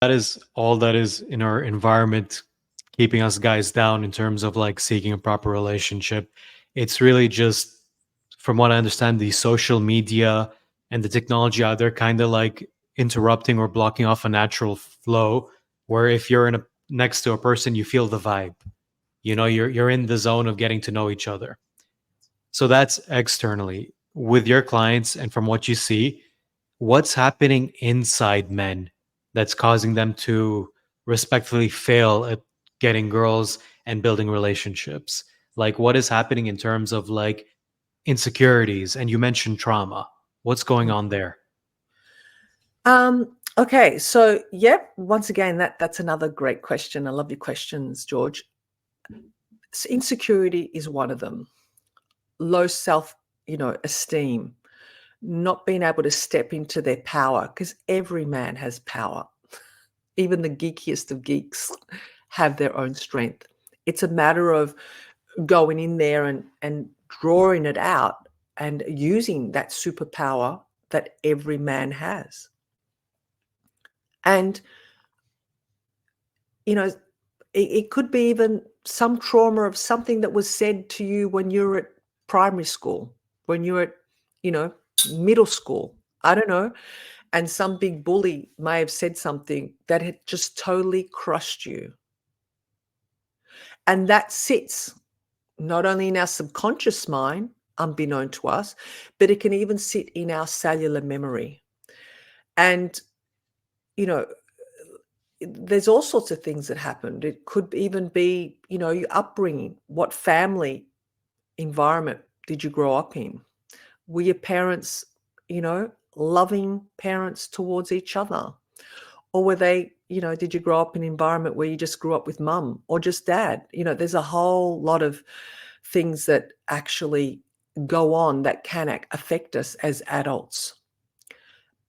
That is all that is in our environment keeping us guys down in terms of like seeking a proper relationship. It's really just, from what I understand, the social media and the technology out there kind of like interrupting or blocking off a natural flow. Where if you're next to a person, you feel the vibe. You're in the zone of getting to know each other. So that's externally with your clients, and from what you see, what's happening inside men that's causing them to respectfully fail at getting girls and building relationships? Like, what is happening in terms of like insecurities? And you mentioned trauma. What's going on there? Okay, so yep, once again, that's another great question. I love your questions, George. Insecurity is one of them. Low esteem, not being able to step into their power, because every man has power. Even the geekiest of geeks have their own strength. It's a matter of going in there and drawing it out and using that superpower that every man has. And, you know, it could be even some trauma of something that was said to you when you were at primary school, when you were at, middle school. I don't know. And some big bully may have said something that had just totally crushed you. And that sits not only in our subconscious mind, unbeknown to us, but it can even sit in our cellular memory. And, you know, there's all sorts of things that happened. It could even be, your upbringing. What family environment did you grow up in? Were your parents, loving parents towards each other? Or were they, did you grow up in an environment where you just grew up with mum or just dad? There's a whole lot of things that actually go on that can affect us as adults.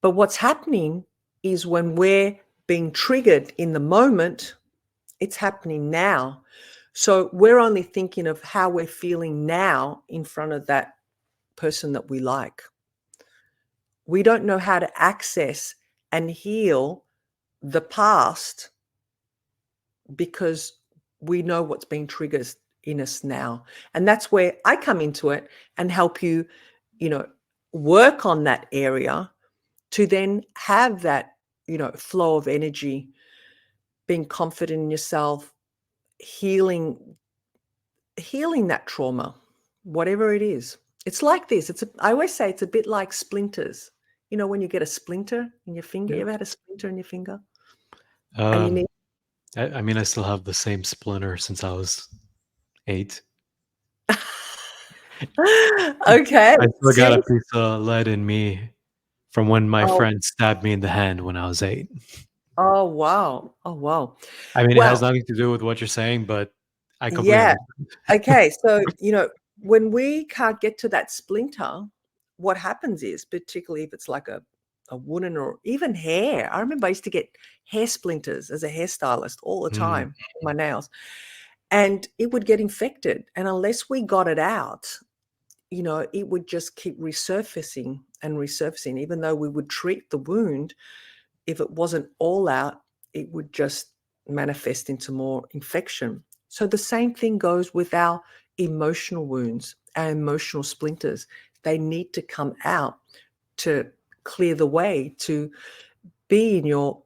But what's happening is when we're being triggered in the moment, it's happening now. So we're only thinking of how we're feeling now in front of that person that we like. We don't know how to access and heal the past because we know what's being triggered in us now. And that's where I come into it and help you, work on that area to then have that, flow of energy, being confident in yourself, healing that trauma, whatever it is. It's like this. I always say it's a bit like splinters. When you get a splinter in your finger, you Yeah. ever had a splinter in your finger? And you Um, need I mean, I still have the same splinter since I was 8. Okay. I still got a See? piece of lead in me from when my Oh, friend stabbed me in the hand when I was 8. oh, wow. Oh, wow. I mean, it has Well, nothing to do with what you're saying, but I completely yeah. understand. Okay. So, when we can't get to that splinter, what happens is, particularly if it's like a wooden or even hair. I remember I used to get hair splinters as a hairstylist all the Mm, time in my nails, and it would get infected. And unless we got it out, it would just keep resurfacing and resurfacing. Even though we would treat the wound, if it wasn't all out, it would just manifest into more infection. So the same thing goes with our emotional wounds, our emotional splinters. They need to come out to clear the way to be in your,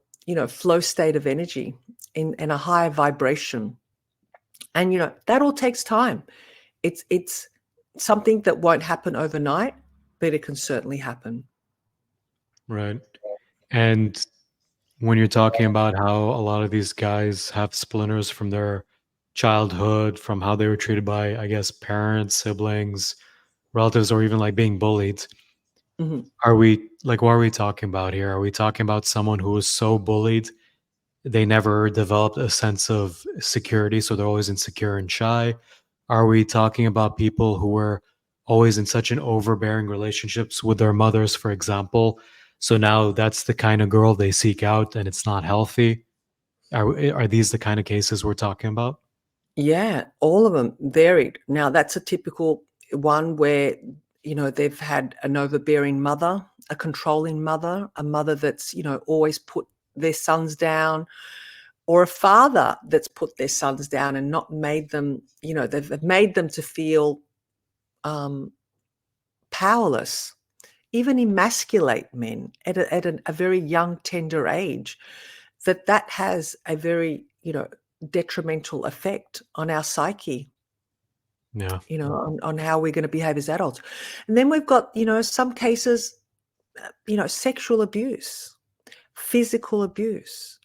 flow state of energy in a higher vibration. And that all takes time. It's something that won't happen overnight, but it can certainly happen. right. And when you're talking about how a lot of these guys have splinters from their childhood, from how they were treated by, I guess, parents, siblings, relatives, or even like being bullied, Mhm. are we like, what are we talking about here? Are we talking about someone who was so bullied they never developed a sense of security, so they're always insecure and shy? Are we talking about people who were always in such an overbearing relationships with their mothers, for example? So now that's the kind of girl they seek out and it's not healthy. Are these the kind of cases we're talking about? Yeah, all of them varied. Now that's a typical one where, they've had an overbearing mother, a controlling mother, a mother that's, always put their sons down, or a father that's put their sons down and not made them, they've made them to feel powerless, even emasculate men at a very young, tender age, that has a very, detrimental effect on our psyche, Yeah. on how we're going to behave as adults. And then we've got, some cases, sexual abuse, physical abuse,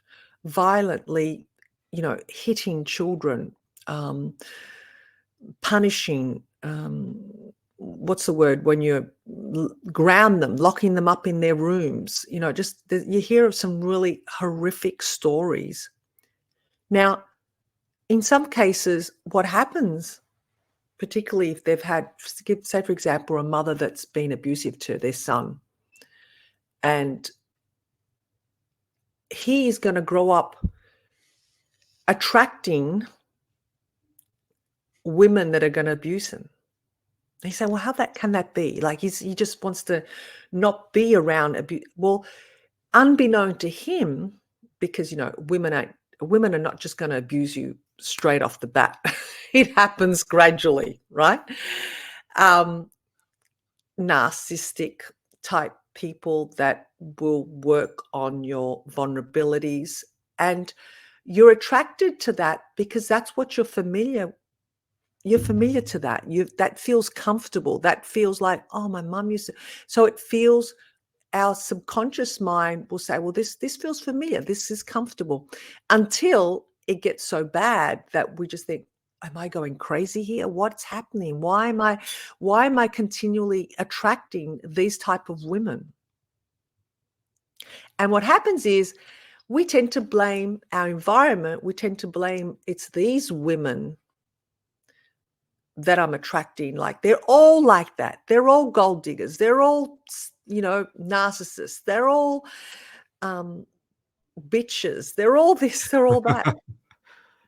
violently, hitting children, punishing, what's the word, when you ground them, locking them up in their rooms, just you hear of some really horrific stories. Now, in some cases, what happens, particularly if they've had, say, for example, a mother that's been abusive to their son, and he is going to grow up attracting women that are going to abuse him. They say, well, how can that be? Like he just wants to not be around abuse. Well, unbeknown to him, because women are not just going to abuse you straight off the bat. It happens gradually, right? Narcissistic type people that will work on your vulnerabilities, and you're attracted to that because that's what you're familiar to. That feels comfortable. That feels like, oh, my mum used to. So it feels, our subconscious mind will say, well, this feels familiar. This is comfortable, until it gets so bad that we just think, am I going crazy here? What's happening? Why am I continually attracting these type of women? And what happens is we tend to blame our environment. We tend to blame it's these women that I'm attracting. Like, they're all like that. They're all gold diggers. They're all, narcissists. They're all bitches. They're all this, they're all that.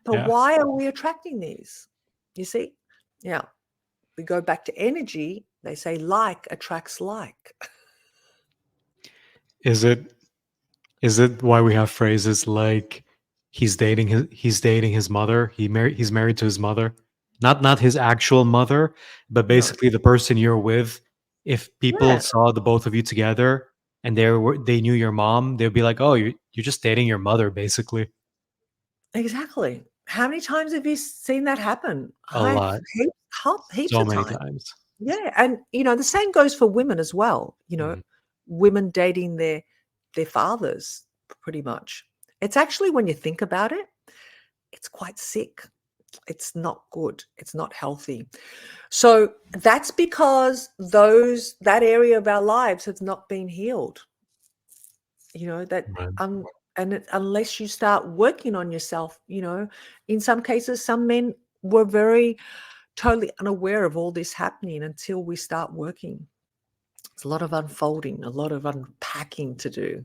But Yeah. why are we attracting these? You see? Yeah. We go back to energy. They say like attracts like. Is it why we have phrases like he's dating his mother, he's married to his mother? Not his actual mother, but No. basically the person you're with. If people Yeah, saw the both of you together and they knew your mom, they'd be like, "Oh, you're just dating your mother, basically." exactly. How many times have you seen that happen? A lot. Heaps So of many times. times. Yeah. And, the same goes for women as well. Mhm. Women dating their fathers, pretty much. It's actually, when you think about it, it's quite sick. It's not good. It's not healthy. So that's because that area of our lives has not been healed. That Right. unless you start working on yourself, in some cases, some men were very totally unaware of all this happening until we start working. It's a lot of unfolding, a lot of unpacking to do.